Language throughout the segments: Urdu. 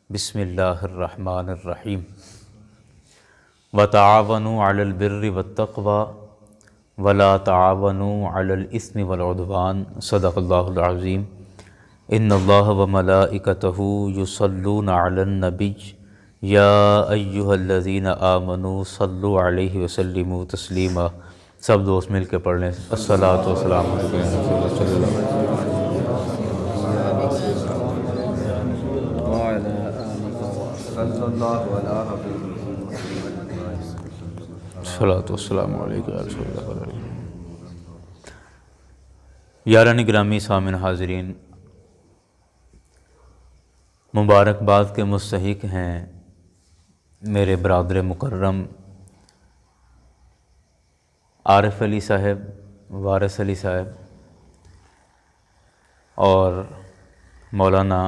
بسم اللہ الرحمن الرحیم وتعاونوا علی البر والتقوی ولا تعاونوا علی الاثم والعدوان صدق اللہ العظیم ان اللہ وملائکتہ یصلون علی النبی یا ایہا الذین آمنوا صلوا علیہ وسلموا تسلیما۔ سب دوست مل کے پڑھ لیں الصلاۃ والسلام علیہ الصلاۃ والسلام علیکم یا رسول اللہ۔ یاران گرامی سامعین حاضرین، مبارکباد کے مستحق ہیں میرے برادر مکرم عارف علی صاحب، وارث علی صاحب اور مولانا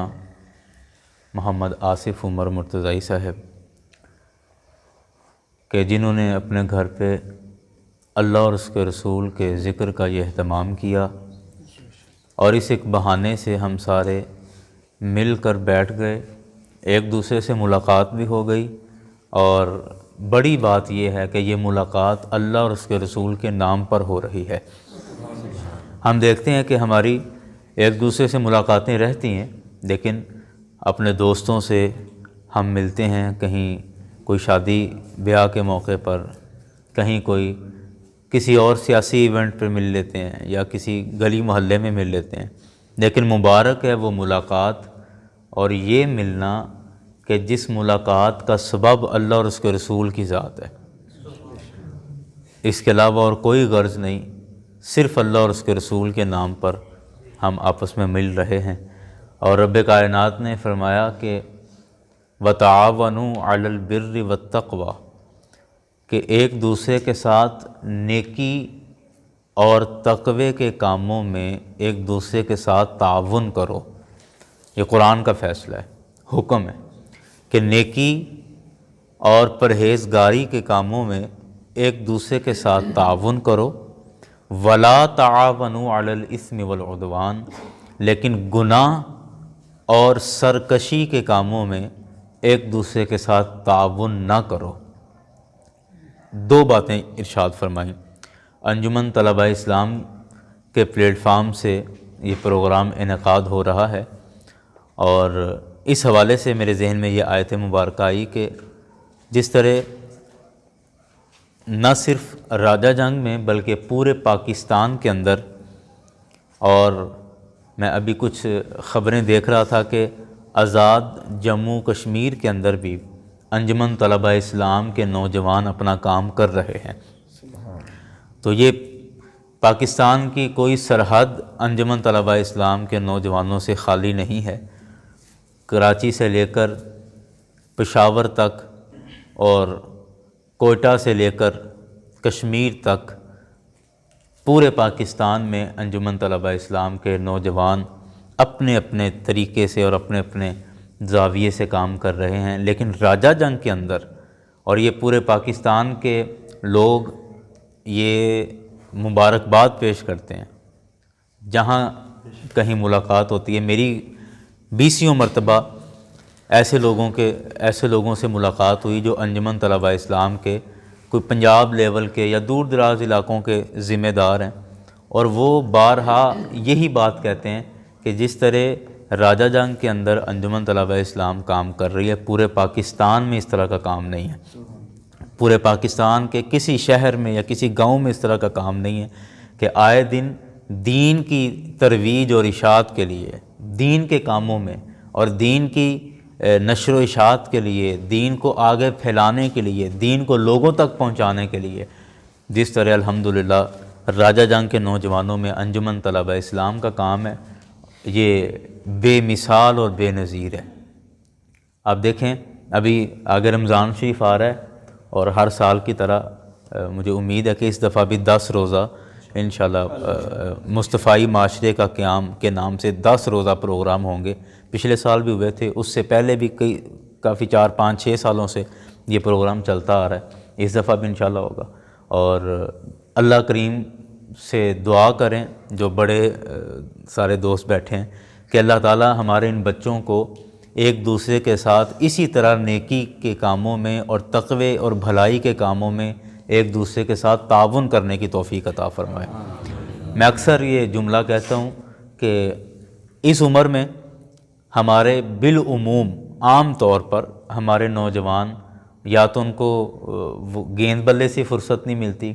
محمد آصف عمر مرتضی صاحب، کہ جنہوں نے اپنے گھر پہ اللہ اور اس کے رسول کے ذکر کا یہ اہتمام کیا، اور اس ایک بہانے سے ہم سارے مل کر بیٹھ گئے، ایک دوسرے سے ملاقات بھی ہو گئی، اور بڑی بات یہ ہے کہ یہ ملاقات اللہ اور اس کے رسول کے نام پر ہو رہی ہے۔ ہم دیکھتے ہیں کہ ہماری ایک دوسرے سے ملاقاتیں رہتی ہیں، لیکن اپنے دوستوں سے ہم ملتے ہیں، کہیں کوئی شادی بیاہ کے موقع پر، کہیں کوئی کسی اور سیاسی ایونٹ پہ مل لیتے ہیں، یا کسی گلی محلے میں مل لیتے ہیں، لیکن مبارک ہے وہ ملاقات اور یہ ملنا کہ جس ملاقات کا سبب اللہ اور اس کے رسول کی ذات ہے۔ اس کے علاوہ اور کوئی غرض نہیں، صرف اللہ اور اس کے رسول کے نام پر ہم آپس میں مل رہے ہیں۔ اور رب کائنات نے فرمایا کہ وَتَعَاوَنُوا عَلَى الْبِرِّ وَالتَّقْوَى، کہ ایک دوسرے کے ساتھ نیکی اور تقوی کے کاموں میں ایک دوسرے کے ساتھ تعاون کرو۔ یہ قرآن کا فیصلہ ہے، حکم ہے کہ نیکی اور پرہیزگاری کے کاموں میں ایک دوسرے کے ساتھ تعاون کرو۔ وَلَا تَعَاوَنُوا عَلَى الْإِثْمِ وَالْعُدْوَانِ، لیکن گناہ اور سرکشی کے کاموں میں ایک دوسرے کے ساتھ تعاون نہ کرو۔ دو باتیں ارشاد فرمائیں۔ انجمن طلباء اسلام کے پلیٹ فارم سے یہ پروگرام انعقاد ہو رہا ہے، اور اس حوالے سے میرے ذہن میں یہ آیت مبارکہ آئی کہ جس طرح نہ صرف راجہ جنگ میں بلکہ پورے پاکستان کے اندر، اور میں ابھی کچھ خبریں دیکھ رہا تھا کہ آزاد جموں کشمیر کے اندر بھی انجمن طلباء اسلام کے نوجوان اپنا کام کر رہے ہیں۔ تو یہ پاکستان کی کوئی سرحد انجمن طلباء اسلام کے نوجوانوں سے خالی نہیں ہے۔ کراچی سے لے کر پشاور تک اور کوئٹہ سے لے کر کشمیر تک پورے پاکستان میں انجمن طلباء اسلام کے نوجوان اپنے اپنے طریقے سے اور اپنے اپنے زاویے سے کام کر رہے ہیں، لیکن راجہ جنگ کے اندر اور یہ پورے پاکستان کے لوگ یہ مبارکباد پیش کرتے ہیں جہاں کہیں ملاقات ہوتی ہے۔ میری 20 مرتبہ ایسے لوگوں سے ملاقات ہوئی جو انجمن طلباء اسلام کے کوئی پنجاب لیول کے یا دور دراز علاقوں کے ذمہ دار ہیں، اور وہ بارہا یہی بات کہتے ہیں کہ جس طرح راجہ جنگ کے اندر انجمن طلباء اسلام کام کر رہی ہے، پورے پاکستان میں اس طرح کا کام نہیں ہے۔ پورے پاکستان کے کسی شہر میں یا کسی گاؤں میں اس طرح کا کام نہیں ہے کہ آئے دن دین کی ترویج اور اشاعت کے لیے، دین کے کاموں میں اور دین کی نشر و اشاعت کے لیے، دین کو آگے پھیلانے کے لیے، دین کو لوگوں تک پہنچانے کے لیے جس طرح الحمدللہ راجہ جنگ کے نوجوانوں میں انجمن طلباء اسلام کا کام ہے، یہ بے مثال اور بے نظیر ہے۔ آپ دیکھیں ابھی آگے رمضان شریف آ رہا ہے، اور ہر سال کی طرح مجھے امید ہے کہ اس دفعہ بھی 10 روزہ انشاءاللہ مصطفی معاشرے کا قیام کے نام سے 10 روزہ پروگرام ہوں گے۔ پچھلے سال بھی ہوئے تھے، اس سے پہلے بھی کافی 4 5 6 سالوں سے یہ پروگرام چلتا آ رہا ہے، اس دفعہ بھی انشاءاللہ ہوگا۔ اور اللہ کریم سے دعا کریں، جو بڑے سارے دوست بیٹھے ہیں، کہ اللہ تعالی ہمارے ان بچوں کو ایک دوسرے کے ساتھ اسی طرح نیکی کے کاموں میں اور تقوی اور بھلائی کے کاموں میں ایک دوسرے کے ساتھ تعاون کرنے کی توفیق عطا فرمائے۔ میں اکثر یہ جملہ کہتا ہوں کہ اس عمر میں ہمارے بالعموم عام طور پر ہمارے نوجوان یا تو ان کو وہ گیند بلے سے فرصت نہیں ملتی،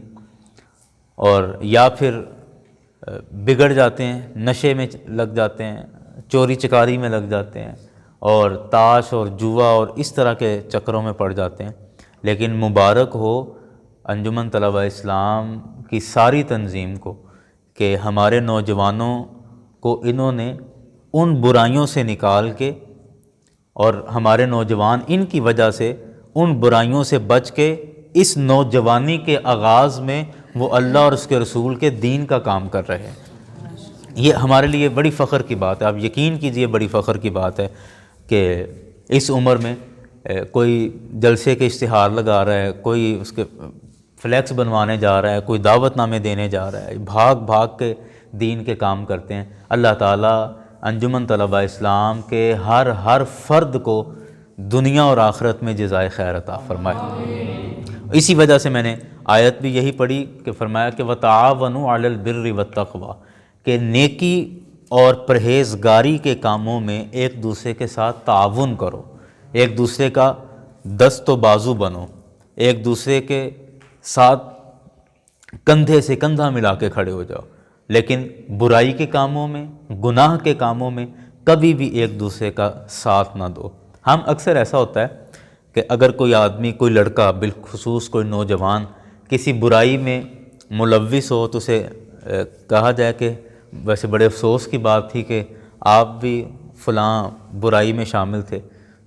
اور یا پھر بگڑ جاتے ہیں، نشے میں لگ جاتے ہیں، چوری چکاری میں لگ جاتے ہیں، اور تاش اور جوا اور اس طرح کے چکروں میں پڑ جاتے ہیں۔ لیکن مبارک ہو انجمن طلبہ اسلام کی ساری تنظیم کو کہ ہمارے نوجوانوں کو انہوں نے ان برائیوں سے نکال کے، اور ہمارے نوجوان ان کی وجہ سے ان برائیوں سے بچ کے اس نوجوانی کے آغاز میں وہ اللہ اور اس کے رسول کے دین کا کام کر رہے ہیں۔ یہ ہمارے لیے بڑی فخر کی بات ہے، آپ یقین کیجئے بڑی فخر کی بات ہے کہ اس عمر میں کوئی جلسے کے اشتہار لگا رہا ہے، کوئی اس کے فلیکس بنوانے جا رہا ہے، کوئی دعوت نامے دینے جا رہا ہے، بھاگ بھاگ کے دین کے کام کرتے ہیں۔ اللہ تعالیٰ انجمن طلبہ اسلام کے ہر فرد کو دنیا اور آخرت میں جزائے خیر عطا فرمائے۔ اسی وجہ سے میں نے آیت بھی یہی پڑھی کہ فرمایا کہ وَتَعَاوَنُوا عَلَى الْبِرِّ وَالتَّقْوَى، کہ نیکی اور پرہیزگاری کے کاموں میں ایک دوسرے کے ساتھ تعاون کرو، ایک دوسرے کا دست و بازو بنو، ایک دوسرے کے ساتھ کندھے سے کندھا ملا کے کھڑے ہو جاؤ، لیکن برائی کے کاموں میں، گناہ کے کاموں میں کبھی بھی ایک دوسرے کا ساتھ نہ دو۔ ہم اکثر ایسا ہوتا ہے کہ اگر کوئی آدمی، کوئی لڑکا، بالخصوص کوئی نوجوان کسی برائی میں ملوث ہو تو اسے کہا جائے کہ ویسے بڑے افسوس کی بات تھی کہ آپ بھی فلاں برائی میں شامل تھے،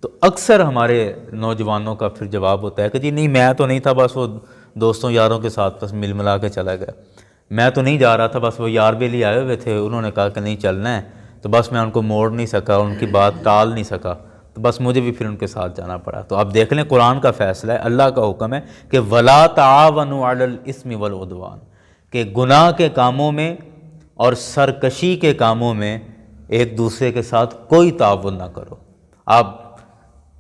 تو اکثر ہمارے نوجوانوں کا پھر جواب ہوتا ہے کہ جی نہیں، میں تو نہیں تھا، بس وہ دوستوں یاروں کے ساتھ بس مل ملا کے چلا گیا، میں تو نہیں جا رہا تھا، بس وہ یار بیلی آئے ہوئے تھے، انہوں نے کہا کہ نہیں چلنا ہے، تو بس میں ان کو موڑ نہیں سکا، ان کی بات ٹال نہیں سکا، تو بس مجھے بھی پھر ان کے ساتھ جانا پڑا۔ تو آپ دیکھ لیں قرآن کا فیصلہ ہے، اللہ کا حکم ہے کہ وَلَا تَعَاوَنُوا عَلَى الْإِثْمِ وَالْعُدْوَانِ، کہ گناہ کے کاموں میں اور سرکشی کے کاموں میں ایک دوسرے کے ساتھ کوئی تعاون نہ کرو۔ آپ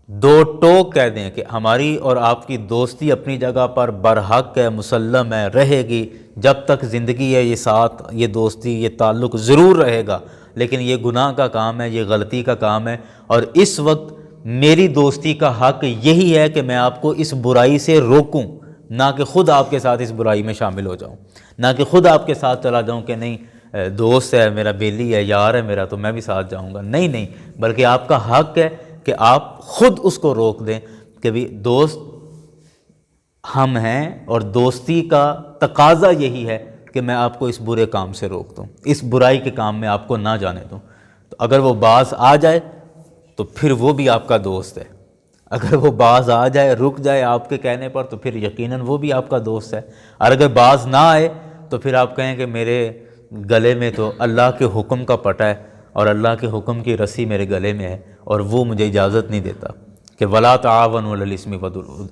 دو ٹوک کہہ دیں کہ ہماری اور آپ کی دوستی اپنی جگہ پر برحق ہے، مسلم ہے، رہے گی، جب تک زندگی ہے یہ ساتھ، یہ دوستی، یہ تعلق ضرور رہے گا، لیکن یہ گناہ کا کام ہے، یہ غلطی کا کام ہے، اور اس وقت میری دوستی کا حق یہی ہے کہ میں آپ کو اس برائی سے روکوں، نہ کہ خود آپ کے ساتھ اس برائی میں شامل ہو جاؤں، نہ کہ خود آپ کے ساتھ چلا جاؤں کہ نہیں دوست ہے میرا، بیلی ہے، یار ہے میرا، تو میں بھی ساتھ جاؤں گا۔ نہیں، بلکہ آپ کا حق ہے کہ آپ خود اس کو روک دیں کہ بھی دوست ہم ہیں، اور دوستی کا تقاضا یہی ہے کہ میں آپ کو اس برے کام سے روک دوں، اس برائی کے کام میں آپ کو نہ جانے دوں۔ تو اگر وہ باز آ جائے تو پھر وہ بھی آپ کا دوست ہے، اگر وہ باز آ جائے، رک جائے آپ کے کہنے پر، تو پھر یقیناً وہ بھی آپ کا دوست ہے، اور اگر باز نہ آئے تو پھر آپ کہیں کہ میرے گلے میں تو اللہ کے حکم کا پٹا ہے، اور اللہ کے حکم کی رسی میرے گلے میں ہے، اور وہ مجھے اجازت نہیں دیتا کہ وَلَا تَعَاوَنُوا عَلَى الْإِثْمِ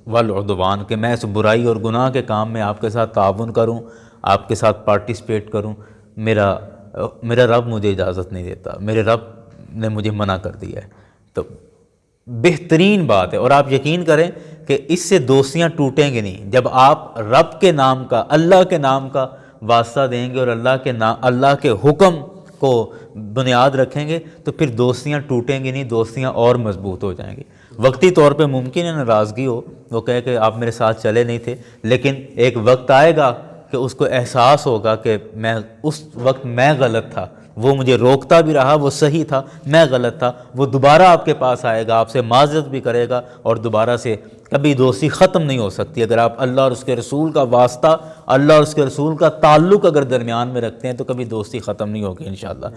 وَالْعُدْوَانِ، کہ میں اس برائی اور گناہ کے کام میں آپ کے ساتھ تعاون کروں، آپ کے ساتھ پارٹیسپیٹ کروں، میرا رب مجھے اجازت نہیں دیتا، میرے رب نے مجھے منع کر دیا ہے۔ تو بہترین بات ہے، اور آپ یقین کریں کہ اس سے دوستیاں ٹوٹیں گی نہیں۔ جب آپ رب کے نام کا، اللہ کے نام کا واسطہ دیں گے اور اللہ کے حکم کو بنیاد رکھیں گے، تو پھر دوستیاں ٹوٹیں گی نہیں، دوستیاں اور مضبوط ہو جائیں گی۔ وقتی طور پہ ممکن ہے ناراضگی ہو، وہ کہے کہ آپ میرے ساتھ چلے نہیں تھے، لیکن ایک وقت آئے گا کہ اس کو احساس ہوگا کہ اس وقت میں غلط تھا، وہ مجھے روکتا بھی رہا، وہ صحیح تھا، میں غلط تھا، وہ دوبارہ آپ کے پاس آئے گا، آپ سے معذرت بھی کرے گا، اور دوبارہ سے کبھی دوستی ختم نہیں ہو سکتی۔ اگر آپ اللہ اور اس کے رسول کا واسطہ، اللہ اور اس کے رسول کا تعلق اگر درمیان میں رکھتے ہیں تو کبھی دوستی ختم نہیں ہوگی انشاءاللہ۔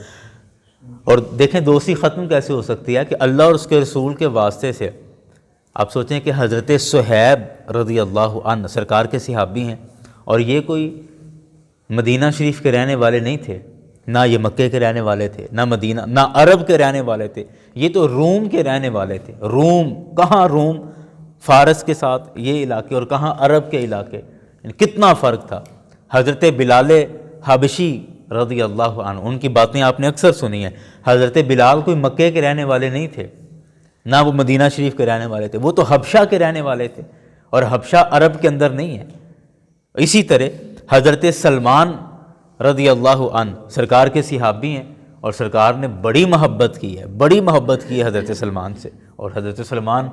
اور دیکھیں دوستی ختم کیسے ہو سکتی ہے کہ اللہ اور اس کے رسول کے واسطے سے۔ آپ سوچیں کہ حضرت صہیب رضی اللہ عنہ سرکار کے صحابی ہیں، اور یہ کوئی مدینہ شریف کے رہنے والے نہیں تھے، نہ یہ مکے کے رہنے والے تھے، نہ مدینہ، نہ عرب کے رہنے والے تھے، یہ تو روم کے رہنے والے تھے۔ روم کہاں، روم فارس کے ساتھ یہ علاقے، اور کہاں عرب کے علاقے، کتنا فرق تھا۔ حضرت بلال حبشی رضی اللہ عنہ، ان کی باتیں آپ نے اکثر سنی ہیں۔ حضرت بلال کوئی مکے کے رہنے والے نہیں تھے، نہ وہ مدینہ شریف کے رہنے والے تھے، وہ تو حبشہ کے رہنے والے تھے، اور حبشہ عرب کے اندر نہیں ہے۔ اسی طرح حضرت سلمان رضی اللہ عنہ سرکار کے صحابی ہیں، اور سرکار نے بڑی محبت کی ہے، بڑی محبت کی ہے حضرت سلمان سے، اور حضرت سلمان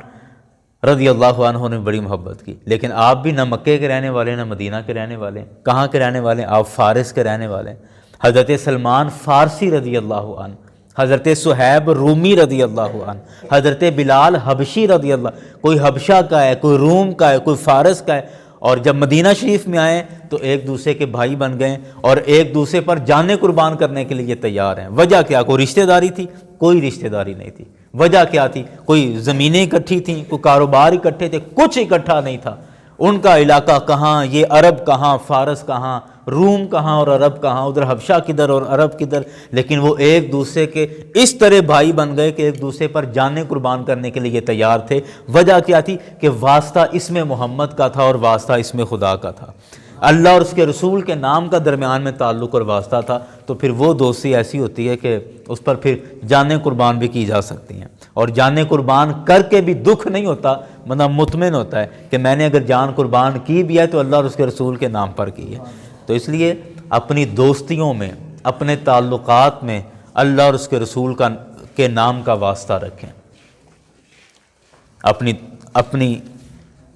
رضی اللہ عنہ نے بڑی محبت کی۔ لیکن آپ بھی نہ مکے کے رہنے والے، نہ مدینہ کے رہنے والے ہیں، کہاں کے رہنے والے ہیں؟ آپ فارس کے رہنے والے ہیں۔ حضرت سلمان فارسی رضی اللہ عنہ، حضرت صہیب رومی رضی اللہ عنہ، حضرت بلال حبشی رضی اللہ، کوئی حبشہ کا ہے، کوئی روم کا ہے، کوئی فارس کا ہے، اور جب مدینہ شریف میں آئے تو ایک دوسرے کے بھائی بن گئے اور ایک دوسرے پر جانیں قربان کرنے کے لیے تیار ہیں۔ وجہ کیا؟ کوئی رشتہ داری تھی؟ کوئی رشتہ داری نہیں تھی۔ وجہ کیا تھی؟ کوئی زمینیں اکٹھی تھیں، کوئی کاروبار اکٹھے تھے، کچھ اکٹھا نہیں تھا۔ ان کا علاقہ کہاں، یہ عرب کہاں، فارس کہاں، روم کہاں اور عرب کہاں، ادھر حبشہ کدھر اور عرب کدھر، لیکن وہ ایک دوسرے کے اس طرح بھائی بن گئے کہ ایک دوسرے پر جانیں قربان کرنے کے لیے تیار تھے۔ وجہ کیا تھی؟ کہ واسطہ اسم محمد کا تھا اور واسطہ اسم خدا کا تھا، اللہ اور اس کے رسول کے نام کا درمیان میں تعلق اور واسطہ تھا۔ تو پھر وہ دوستی ایسی ہوتی ہے کہ اس پر پھر جانیں قربان بھی کی جا سکتی ہیں، اور جانیں قربان کر کے بھی دکھ نہیں ہوتا، بندہ مطمئن ہوتا ہے کہ میں نے اگر جان قربان کی بھی ہے تو اللہ اور اس کے رسول کے نام پر کی ہے۔ تو اس لیے اپنی دوستیوں میں، اپنے تعلقات میں اللہ اور اس کے رسول کے نام کا واسطہ رکھیں، اپنی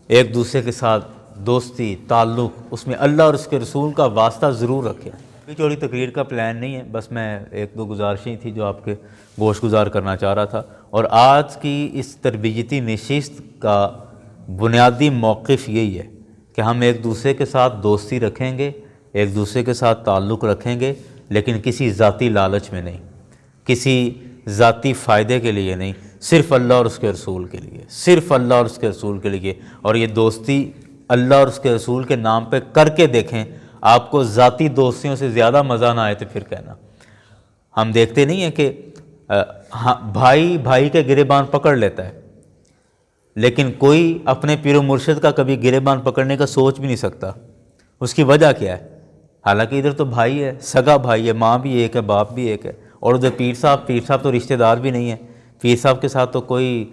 ایک دوسرے کے ساتھ دوستی تعلق، اس میں اللہ اور اس کے رسول کا واسطہ ضرور رکھیں۔ کوئی چوڑی تقریر کا پلان نہیں ہے، بس میں ایک دو گزارشیں تھی جو آپ کے گوش گزار کرنا چاہ رہا تھا۔ اور آج کی اس تربیتی نشست کا بنیادی موقف یہی ہے کہ ہم ایک دوسرے کے ساتھ دوستی رکھیں گے، ایک دوسرے کے ساتھ تعلق رکھیں گے، لیکن کسی ذاتی لالچ میں نہیں، کسی ذاتی فائدے کے لیے نہیں، صرف اللہ اور اس کے رسول کے لیے، صرف اللہ اور اس کے رسول کے لیے۔ اور یہ دوستی اللہ اور اس کے رسول کے نام پہ کر کے دیکھیں، آپ کو ذاتی دوستیوں سے زیادہ مزہ نہ آئے تو پھر کہنا۔ ہم دیکھتے نہیں ہیں کہ بھائی بھائی کے گریبان پکڑ لیتا ہے، لیکن کوئی اپنے پیر و مرشد کا کبھی گریبان پکڑنے کا سوچ بھی نہیں سکتا۔ اس کی وجہ کیا ہے؟ حالانکہ ادھر تو بھائی ہے، سگا بھائی ہے، ماں بھی ایک ہے، باپ بھی ایک ہے، اور ادھر پیر صاحب تو رشتہ دار بھی نہیں ہے، پیر صاحب کے ساتھ تو کوئی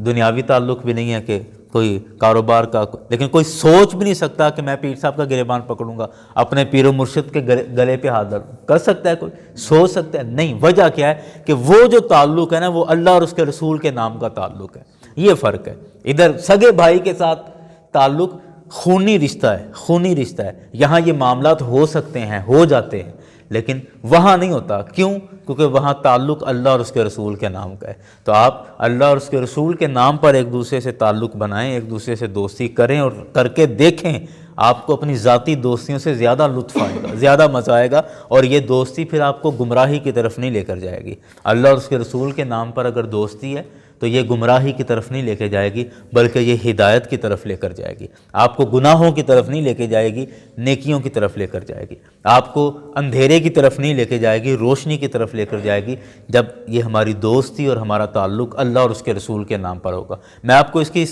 دنیاوی تعلق بھی نہیں ہے کہ کوئی کاروبار کا، لیکن کوئی سوچ بھی نہیں سکتا کہ میں پیر صاحب کا گریبان پکڑوں گا، اپنے پیر و مرشد کے گلے پہ ہاتھ ڈالوں۔ کر سکتا ہے کوئی؟ سوچ سکتا ہے؟ نہیں۔ وجہ کیا ہے؟ کہ وہ جو تعلق ہے نا، وہ اللہ اور اس کے رسول کے نام کا تعلق ہے۔ یہ فرق ہے۔ ادھر سگے بھائی کے ساتھ تعلق خونی رشتہ ہے، خونی رشتہ ہے، یہاں یہ معاملات ہو سکتے ہیں، ہو جاتے ہیں، لیکن وہاں نہیں ہوتا۔ کیوں؟ کیونکہ وہاں تعلق اللہ اور اس کے رسول کے نام کا ہے۔ تو آپ اللہ اور اس کے رسول کے نام پر ایک دوسرے سے تعلق بنائیں، ایک دوسرے سے دوستی کریں اور کر کے دیکھیں، آپ کو اپنی ذاتی دوستیوں سے زیادہ لطف آئے گا، زیادہ مزہ آئے گا، اور یہ دوستی پھر آپ کو گمراہی کی طرف نہیں لے کر جائے گی۔ اللہ اور اس کے رسول کے نام پر اگر دوستی ہے تو یہ گمراہی کی طرف نہیں لے کے جائے گی، بلکہ یہ ہدایت کی طرف لے کر جائے گی۔ آپ کو گناہوں کی طرف نہیں لے کے جائے گی، نیکیوں کی طرف لے کر جائے گی۔ آپ کو اندھیرے کی طرف نہیں لے کے جائے گی، روشنی کی طرف لے کر جائے گی، جب یہ ہماری دوستی اور ہمارا تعلق اللہ اور اس کے رسول کے نام پر ہوگا۔ میں آپ کو اس کی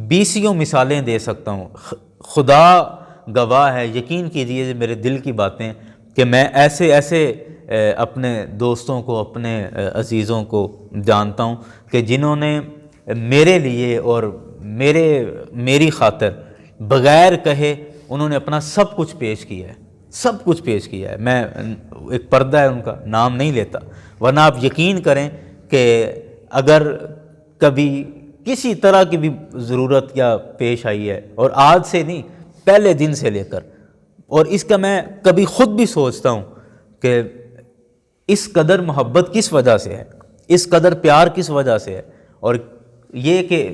20 مثالیں دے سکتا ہوں، خدا گواہ ہے، یقین کیجئے میرے دل کی باتیں، کہ میں ایسے اپنے دوستوں کو، اپنے عزیزوں کو جانتا ہوں کہ جنہوں نے میرے لیے اور میری خاطر بغیر کہے انہوں نے اپنا سب کچھ پیش کیا ہے، سب کچھ پیش کیا ہے۔ میں ایک پردہ ہے ان کا، نام نہیں لیتا، ورنہ آپ یقین کریں کہ اگر کبھی کسی طرح کی بھی ضرورت یا پیش آئی ہے، اور آج سے نہیں، پہلے دن سے لے کر، اور اس کا میں کبھی خود بھی سوچتا ہوں کہ اس قدر محبت کس وجہ سے ہے، اس قدر پیار کس وجہ سے ہے۔ اور یہ کہ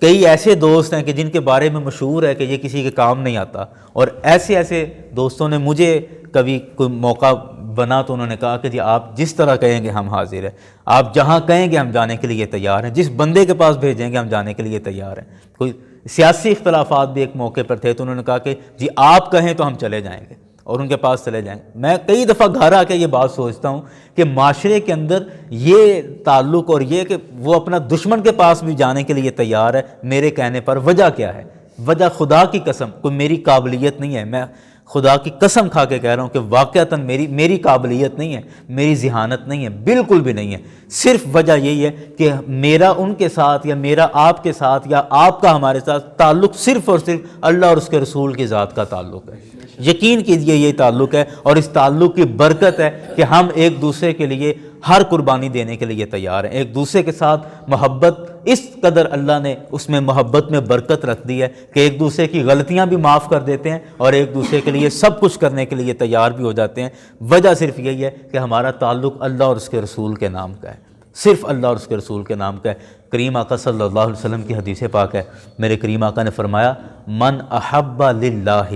کئی ایسے دوست ہیں کہ جن کے بارے میں مشہور ہے کہ یہ کسی کے کام نہیں آتا، اور ایسے دوستوں نے مجھے کبھی کوئی موقع بنا تو انہوں نے کہا کہ جی آپ جس طرح کہیں گے ہم حاضر ہیں، آپ جہاں کہیں گے ہم جانے کے لیے تیار ہیں، جس بندے کے پاس بھیجیں گے ہم جانے کے لیے تیار ہیں۔ کوئی سیاسی اختلافات بھی ایک موقع پر تھے تو انہوں نے کہا کہ جی آپ کہیں تو ہم چلے جائیں گے، اور ان کے پاس چلے جائیں گے۔ میں کئی دفعہ گھر آ کے یہ بات سوچتا ہوں کہ معاشرے کے اندر یہ تعلق، اور یہ کہ وہ اپنا دشمن کے پاس بھی جانے کے لیے تیار ہے میرے کہنے پر، وجہ کیا ہے؟ وجہ خدا کی قسم کوئی میری قابلیت نہیں ہے، میں خدا کی قسم کھا کے کہہ رہا ہوں کہ واقعتاً میری قابلیت نہیں ہے، میری ذہانت نہیں ہے، بالکل بھی نہیں ہے۔ صرف وجہ یہی ہے کہ میرا ان کے ساتھ یا میرا آپ کے ساتھ یا آپ کا ہمارے ساتھ تعلق صرف اور صرف اللہ اور اس کے رسول کی ذات کا تعلق ہے۔ یقین کیجئے یہ تعلق ہے، اور اس تعلق کی برکت ہے کہ ہم ایک دوسرے کے لیے ہر قربانی دینے کے لیے تیار ہیں۔ ایک دوسرے کے ساتھ محبت اس قدر اللہ نے اس میں محبت میں برکت رکھ دی ہے کہ ایک دوسرے کی غلطیاں بھی معاف کر دیتے ہیں اور ایک دوسرے کے لیے سب کچھ کرنے کے لیے تیار بھی ہو جاتے ہیں۔ وجہ صرف یہی ہے کہ ہمارا تعلق اللہ اور اس کے رسول کے نام کا ہے، صرف اللہ اور اس کے رسول کے نام کا ہے۔ کریم آقا صلی اللہ علیہ وسلم کی حدیث پاک ہے، میرے کریم آقا نے فرمایا من احب للہ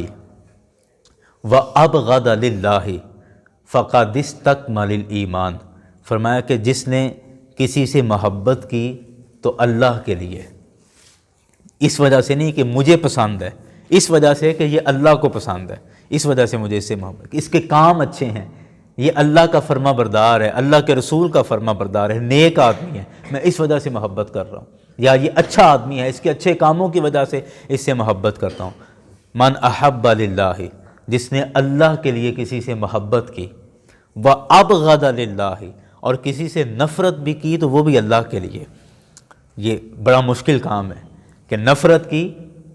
وابغض للہ فقد استکمل الایمان، فرمایا کہ جس نے کسی سے محبت کی تو اللہ کے لیے، اس وجہ سے نہیں کہ مجھے پسند ہے، اس وجہ سے کہ یہ اللہ کو پسند ہے، اس وجہ سے مجھے اس سے محبت، اس کے کام اچھے ہیں، یہ اللہ کا فرما بردار ہے، اللہ کے رسول کا فرما بردار ہے، نیک آدمی ہے، میں اس وجہ سے محبت کر رہا ہوں، یا یہ اچھا آدمی ہے، اس کے اچھے کاموں کی وجہ سے اس سے محبت کرتا ہوں۔ من احب للہ، جس نے اللہ کے لیے کسی سے محبت کی، وابغض للہ، اور کسی سے نفرت بھی کی تو وہ بھی اللہ کے لیے۔ یہ بڑا مشکل کام ہے کہ نفرت کی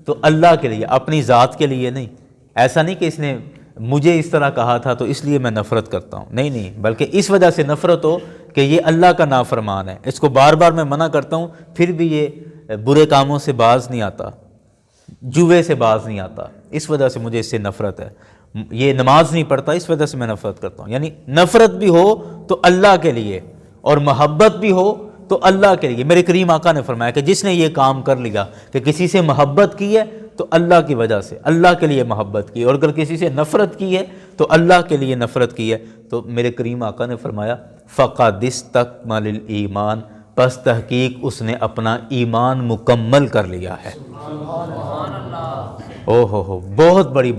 تو اللہ کے لیے، اپنی ذات کے لیے نہیں۔ ایسا نہیں کہ اس نے مجھے اس طرح کہا تھا تو اس لیے میں نفرت کرتا ہوں، نہیں، بلکہ اس وجہ سے نفرت ہو کہ یہ اللہ کا نافرمان ہے، اس کو بار بار میں منع کرتا ہوں پھر بھی یہ برے کاموں سے باز نہیں آتا، جوے سے باز نہیں آتا، اس وجہ سے مجھے اس سے نفرت ہے۔ یہ نماز نہیں پڑھتا، اس وجہ سے میں نفرت کرتا ہوں۔ یعنی نفرت بھی ہو تو اللہ کے لیے اور محبت بھی ہو تو اللہ کے لیے۔ میرے کریم آقا نے فرمایا کہ جس نے یہ کام کر لیا کہ کسی سے محبت کی ہے تو اللہ کی وجہ سے، اللہ کے لیے محبت کی، اور اگر کسی سے نفرت کی ہے تو اللہ کے لیے نفرت کی ہے، تو میرے کریم آقا نے فرمایا فقد استکمل الایمان، پس تحقیق اس نے اپنا ایمان مکمل کر لیا ہے۔ ہو بہت بڑی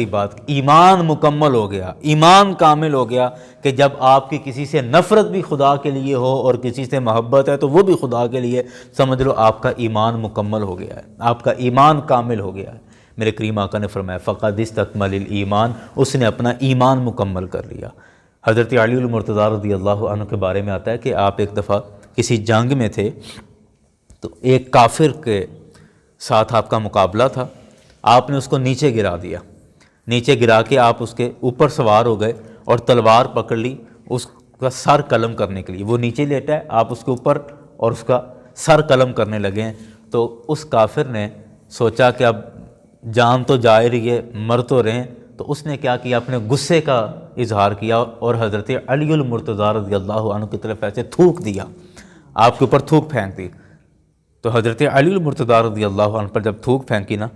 بات، ایمان مکمل ہو گیا، ایمان کامل ہو گیا کہ جب آپ کی کسی سے نفرت بھی خدا کے لیے ہو اور کسی سے محبت ہے تو وہ بھی خدا کے لیے، سمجھ لو آپ کا ایمان مکمل ہو گیا ہے، آپ کا ایمان کامل ہو گیا ہے۔ میرے کریم آقا نے فرمایا فقد استکمل الایمان، اس نے اپنا ایمان مکمل کر لیا۔ حضرت علی المرتضیٰ رضی اللہ عنہ کے بارے میں آتا ہے کہ آپ ایک دفعہ کسی جنگ میں تھے تو ایک کافر کے ساتھ آپ کا مقابلہ تھا، آپ نے اس کو نیچے گرا دیا، نیچے گرا کے آپ اس کے اوپر سوار ہو گئے اور تلوار پکڑ لی اس کا سر قلم کرنے کے لیے۔ وہ نیچے لیٹا ہے، آپ اس کے اوپر اور اس کا سر قلم کرنے لگے ہیں، تو اس کافر نے سوچا کہ اب جان تو جا رہی ہے، مر تو رہے ہیں، تو اس نے کیا کیا، اپنے غصے کا اظہار کیا اور حضرت علی المرتضیٰ رضی اللہ عنہ کی طرف ایسے تھوک دیا، آپ کے اوپر تھوک پھینک دی۔ تو حضرت علی المرتضیٰ رضی اللہ عنہ پر جب تھوک پھینکی نا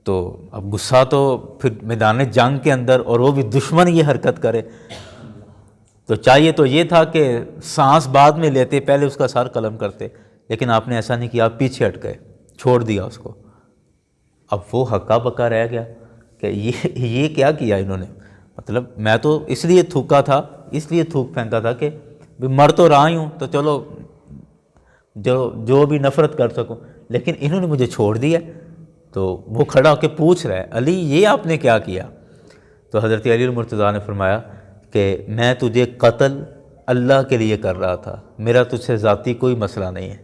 تو اب غصہ تو پھر میدان جنگ کے اندر، اور وہ بھی دشمن یہ حرکت کرے، تو چاہیے تو یہ تھا کہ سانس بعد میں لیتے، پہلے اس کا سر قلم کرتے، لیکن آپ نے ایسا نہیں کیا، آپ پیچھے ہٹ گئے، چھوڑ دیا اس کو۔ اب وہ ہکا بکا رہ گیا کہ یہ کیا کیا انہوں نے، مطلب میں تو اس لیے تھوکا تھا، اس لیے تھوک پھینکا تھا کہ مر تو رہا ہی ہوں تو چلو جو بھی نفرت کر سکوں، لیکن انہوں نے مجھے چھوڑ دیا۔ تو وہ کھڑا ہو کے پوچھ رہا ہے علی یہ آپ نے کیا کیا؟ تو حضرت علی المرتضیٰ نے فرمایا کہ میں تجھے قتل اللہ کے لیے کر رہا تھا، میرا تجھ سے ذاتی کوئی مسئلہ نہیں ہے،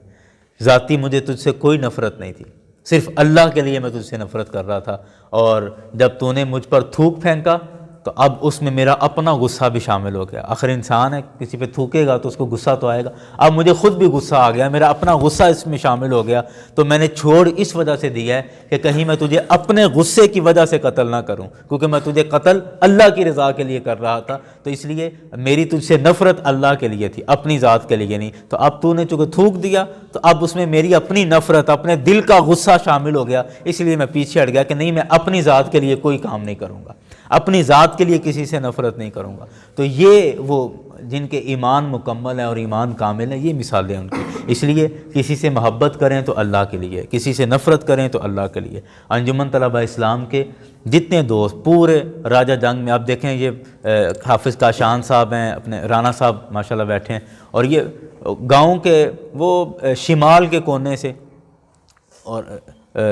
ذاتی مجھے تجھ سے کوئی نفرت نہیں تھی، صرف اللہ کے لیے میں تجھ سے نفرت کر رہا تھا، اور جب تو نے مجھ پر تھوک پھینکا تو اب اس میں میرا اپنا غصہ بھی شامل ہو گیا۔ آخر انسان ہے، کسی پہ تھوکے گا تو اس کو غصہ تو آئے گا، اب مجھے خود بھی غصہ آ گیا، میرا اپنا غصہ اس میں شامل ہو گیا، تو میں نے چھوڑ اس وجہ سے دیا ہے کہ کہیں میں تجھے اپنے غصے کی وجہ سے قتل نہ کروں، کیونکہ میں تجھے قتل اللہ کی رضا کے لیے کر رہا تھا، تو اس لیے میری تجھ سے نفرت اللہ کے لیے تھی، اپنی ذات کے لیے نہیں۔ تو اب تو نے چونکہ تھوک دیا تو اب اس میں میری اپنی نفرت، اپنے دل کا غصہ شامل ہو گیا، اس لیے میں پیچھے ہٹ گیا کہ نہیں، میں اپنی ذات کے لیے کوئی کام نہیں کروں گا، اپنی ذات کے لیے کسی سے نفرت نہیں کروں گا۔ تو یہ وہ جن کے ایمان مکمل ہے اور ایمان کامل ہے، یہ مثالیں ان کی۔ اس لیے کسی سے محبت کریں تو اللہ کے لیے، کسی سے نفرت کریں تو اللہ کے لیے۔ انجمن طلبہ اسلام کے جتنے دوست پورے راجہ جنگ میں، آپ دیکھیں یہ حافظ کاشان صاحب ہیں، اپنے رانا صاحب ماشاءاللہ بیٹھے ہیں، اور یہ گاؤں کے وہ شمال کے کونے سے اور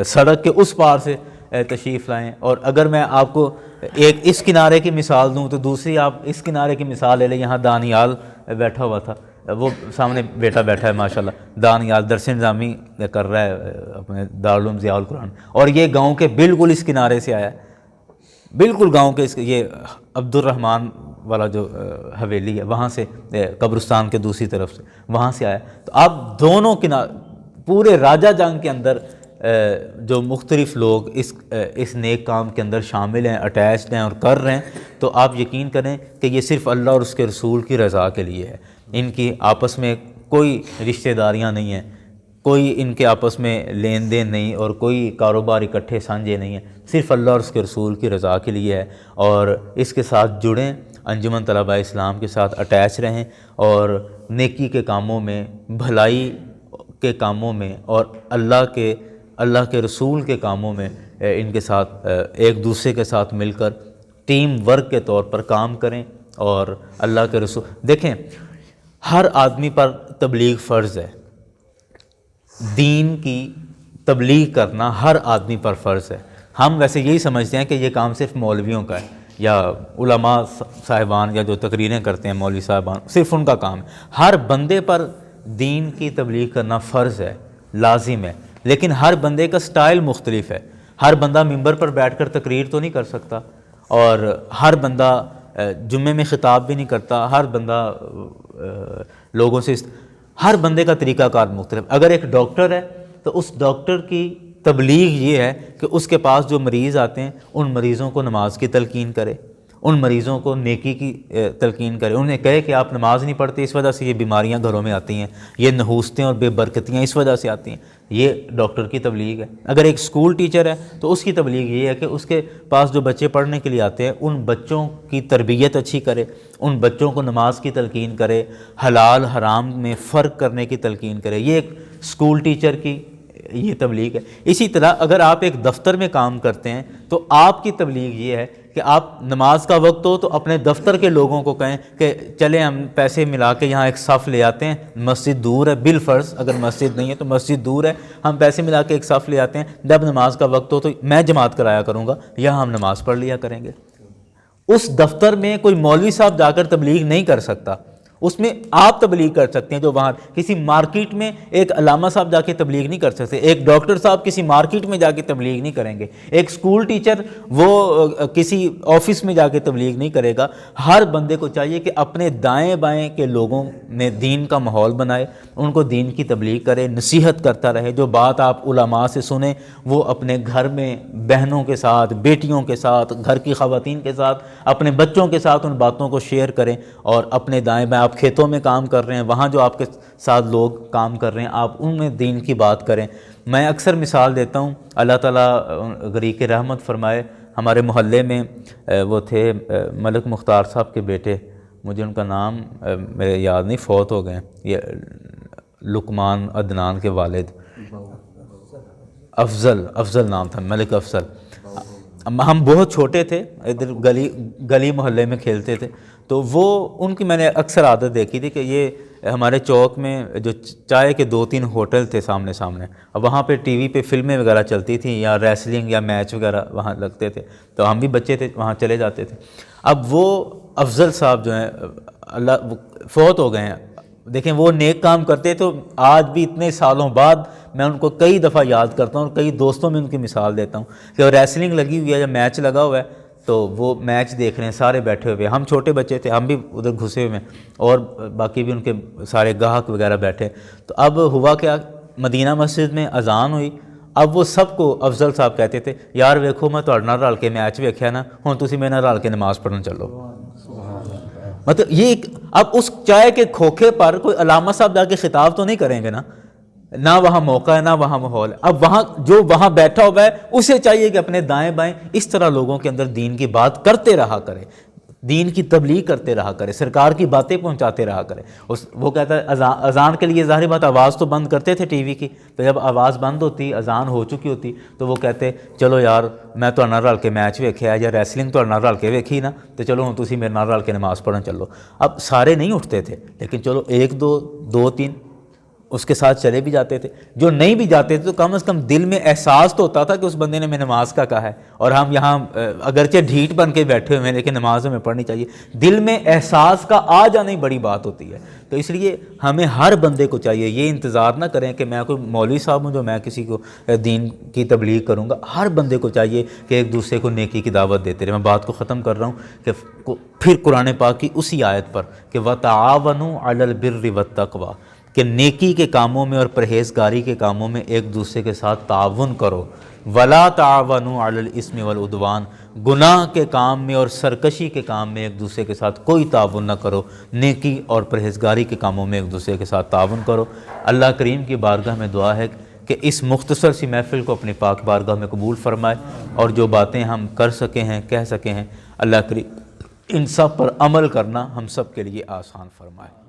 سڑک کے اس پار سے تشریف لائیں. اور اگر میں آپ کو ایک اس کنارے کی مثال دوں تو دوسری آپ اس کنارے کی مثال لے لیں. یہاں دانیال بیٹھا ہوا تھا, وہ سامنے بیٹا بیٹھا ہے ماشاءاللہ, دانیال درس نظامی کر رہا ہے اپنے دارالعلوم ضیاء القرآن, اور یہ گاؤں کے بالکل اس کنارے سے آیا ہے, بالکل گاؤں کے یہ عبد الرحمن والا جو حویلی ہے وہاں سے, قبرستان کے دوسری طرف سے وہاں سے آیا. تو آپ دونوں پورے راجہ جنگ کے اندر جو مختلف لوگ اس نیک کام کے اندر شامل ہیں, اٹیچڈ ہیں اور کر رہے ہیں, تو آپ یقین کریں کہ یہ صرف اللہ اور اس کے رسول کی رضا کے لیے ہے. ان کی آپس میں کوئی رشتہ داریاں نہیں ہیں, کوئی ان کے آپس میں لین دین نہیں, اور کوئی کاروبار اکٹھے سانجھے نہیں ہیں, صرف اللہ اور اس کے رسول کی رضا کے لیے ہے. اور اس کے ساتھ جڑیں, انجمن طلباء اسلام کے ساتھ اٹیچ رہیں, اور نیکی کے کاموں میں, بھلائی کے کاموں میں, اور اللہ کے رسول کے کاموں میں ان کے ساتھ ایک دوسرے کے ساتھ مل کر ٹیم ورک کے طور پر کام کریں. اور اللہ کے رسول دیکھیں, ہر آدمی پر تبلیغ فرض ہے, دین کی تبلیغ کرنا ہر آدمی پر فرض ہے. ہم ویسے یہی سمجھتے ہیں کہ یہ کام صرف مولویوں کا ہے, یا علماء صاحبان یا جو تقریریں کرتے ہیں مولوی صاحبان, صرف ان کا کام ہے. ہر بندے پر دین کی تبلیغ کرنا فرض ہے, لازم ہے, لیکن ہر بندے کا سٹائل مختلف ہے. ہر بندہ ممبر پر بیٹھ کر تقریر تو نہیں کر سکتا, اور ہر بندہ جمعے میں خطاب بھی نہیں کرتا, ہر بندہ لوگوں سے, ہر بندے کا طریقہ کار مختلف. اگر ایک ڈاکٹر ہے تو اس ڈاکٹر کی تبلیغ یہ ہے کہ اس کے پاس جو مریض آتے ہیں ان مریضوں کو نماز کی تلقین کرے, ان مریضوں کو نیکی کی تلقین کرے, انہیں کہے کہ آپ نماز نہیں پڑھتے, اس وجہ سے یہ بیماریاں گھروں میں آتی ہیں, یہ نحوستیں اور بے برکتیاں اس وجہ سے آتی ہیں. یہ ڈاکٹر کی تبلیغ ہے. اگر ایک اسکول ٹیچر ہے تو اس کی تبلیغ یہ ہے کہ اس کے پاس جو بچے پڑھنے کے لیے آتے ہیں ان بچوں کی تربیت اچھی کرے, ان بچوں کو نماز کی تلقین کرے, حلال حرام میں فرق کرنے کی تلقین کرے. یہ ایک اسکول ٹیچر کی یہ تبلیغ ہے. اسی طرح اگر آپ ایک دفتر میں کام کرتے ہیں تو آپ کی تبلیغ یہ ہے کہ آپ نماز کا وقت ہو تو اپنے دفتر کے لوگوں کو کہیں کہ چلیں ہم پیسے ملا کے یہاں ایک صف لے آتے ہیں, مسجد دور ہے بالفرض, اگر مسجد نہیں ہے تو مسجد دور ہے, ہم پیسے ملا کے ایک صف لے آتے ہیں, جب نماز کا وقت ہو تو میں جماعت کرایا کروں گا, یہاں ہم نماز پڑھ لیا کریں گے. اس دفتر میں کوئی مولوی صاحب جا کر تبلیغ نہیں کر سکتا, اس میں آپ تبلیغ کر سکتے ہیں. جو وہاں کسی مارکیٹ میں ایک علامہ صاحب جا کے تبلیغ نہیں کر سکتے, ایک ڈاکٹر صاحب کسی مارکیٹ میں جا کے تبلیغ نہیں کریں گے, ایک اسکول ٹیچر وہ کسی آفس میں جا کے تبلیغ نہیں کرے گا. ہر بندے کو چاہیے کہ اپنے دائیں بائیں کے لوگوں میں دین کا ماحول بنائے, ان کو دین کی تبلیغ کرے, نصیحت کرتا رہے. جو بات آپ علماء سے سنیں وہ اپنے گھر میں بہنوں کے ساتھ, بیٹیوں کے ساتھ, گھر کی خواتین کے ساتھ, اپنے بچوں کے ساتھ ان باتوں کو شیئر کریں. اور اپنے دائیں بائیں, آپ کھیتوں میں کام کر رہے ہیں, وہاں جو آپ کے ساتھ لوگ کام کر رہے ہیں, آپ ان میں دین کی بات کریں. میں اکثر مثال دیتا ہوں, اللہ تعالیٰ غریق رحمت فرمائے, ہمارے محلے میں وہ تھے ملک مختار صاحب کے بیٹے, مجھے ان کا نام میرے یاد نہیں, فوت ہو گئے, یہ لقمان عدنان کے والد, افضل نام تھا, ملک افضل. ہم بہت چھوٹے تھے, ادھر گلی محلے میں کھیلتے تھے, تو وہ ان کی میں نے اکثر عادت دیکھی تھی کہ یہ ہمارے چوک میں جو چائے کے 2-3 ہوٹل تھے سامنے, اب وہاں پہ ٹی وی پہ فلمیں وغیرہ چلتی تھیں یا ریسلنگ یا میچ وغیرہ وہاں لگتے تھے, تو ہم بھی بچے تھے وہاں چلے جاتے تھے. اب وہ افضل صاحب جو ہیں اللہ فوت ہو گئے ہیں, دیکھیں وہ نیک کام کرتے, تو آج بھی اتنے سالوں بعد میں ان کو کئی دفعہ یاد کرتا ہوں, اور کئی دوستوں میں ان کی مثال دیتا ہوں کہ وہ ریسلنگ لگی ہوئی ہے یا میچ لگا ہوا ہے, تو وہ میچ دیکھ رہے ہیں, سارے بیٹھے ہوئے, ہم چھوٹے بچے تھے, ہم بھی ادھر گھسے ہوئے ہیں, اور باقی بھی ان کے سارے گاہک وغیرہ بیٹھے. تو اب ہوا کیا, مدینہ مسجد میں اذان ہوئی. اب وہ سب کو افضل صاحب کہتے تھے, یار ویکھو میں تہاڈے نال رل کے میچ ویکھیا نا, ہن تسی میرے نال رل کے نماز پڑھن چلو. مطلب یہ اب اس چائے کے کھوکھے پر کوئی علامہ صاحب جا کے خطاب تو نہیں کریں گے نا, نہ وہاں موقع ہے نہ وہاں ماحول ہے. اب وہاں جو وہاں بیٹھا ہوا ہے اسے چاہیے کہ اپنے دائیں بائیں اس طرح لوگوں کے اندر دین کی بات کرتے رہا کرے, دین کی تبلیغ کرتے رہا کرے, سرکار کی باتیں پہنچاتے رہا کرے. وہ کہتا ہے اذان کے لیے ظاہر بات آواز تو بند کرتے تھے ٹی وی کی, تو جب آواز بند ہوتی, اذان ہو چکی ہوتی, تو وہ کہتے چلو یار میں تہاڈے نال رل کے میچ ویکھیا یا ریسلنگ تہاڈے نال رل کے ویکھی نا, تو چلو ہن تسی میرے نال رل کے نماز پڑھن چلو. اب سارے نہیں اٹھتے تھے, لیکن چلو 1 2 2 3 اس کے ساتھ چلے بھی جاتے تھے، جو نہیں بھی جاتے تھے تو کم از کم دل میں احساس تو ہوتا تھا کہ اس بندے نے میں نماز کا کہا ہے، اور ہم یہاں اگرچہ ڈھیٹ بن کے بیٹھے ہوئے ہیں لیکن نماز ہمیں پڑھنی چاہیے، دل میں احساس کا آ جانا ہی بڑی بات ہوتی ہے۔ تو اس لیے ہمیں ہر بندے کو چاہیے، یہ انتظار نہ کریں کہ میں کوئی مولوی صاحب ہوں جو میں کسی کو دین کی تبلیغ کروں گا، ہر بندے کو چاہیے کہ ایک دوسرے کو نیکی کی دعوت دیتے رہے۔ میں بات کو ختم کر رہا ہوں کہ پھر قرآن پاک کی اسی آیت پر کہ وَتَعَاوَنُوا عَلَى الْبِرِّ وَالتَّقْوَىٰ، کہ نیکی کے کاموں میں اور پرہیزگاری کے کاموں میں ایک دوسرے کے ساتھ تعاون کرو، وَلَا تَعَاوَنُوا عَلَى الْإِثْمِ وَالْعُدْوَانِ، گناہ کے کام میں اور سرکشی کے کام میں ایک دوسرے کے ساتھ کوئی تعاون نہ کرو، نیکی اور پرہیزگاری کے کاموں میں ایک دوسرے کے ساتھ تعاون کرو۔ اللہ کریم کی بارگاہ میں دعا ہے کہ اس مختصر سی محفل کو اپنی پاک بارگاہ میں قبول فرمائے، اور جو باتیں ہم کر سکے ہیں کہہ سکے ہیں، اللہ کریم ان سب پر عمل کرنا ہم سب کے لیے آسان فرمائے۔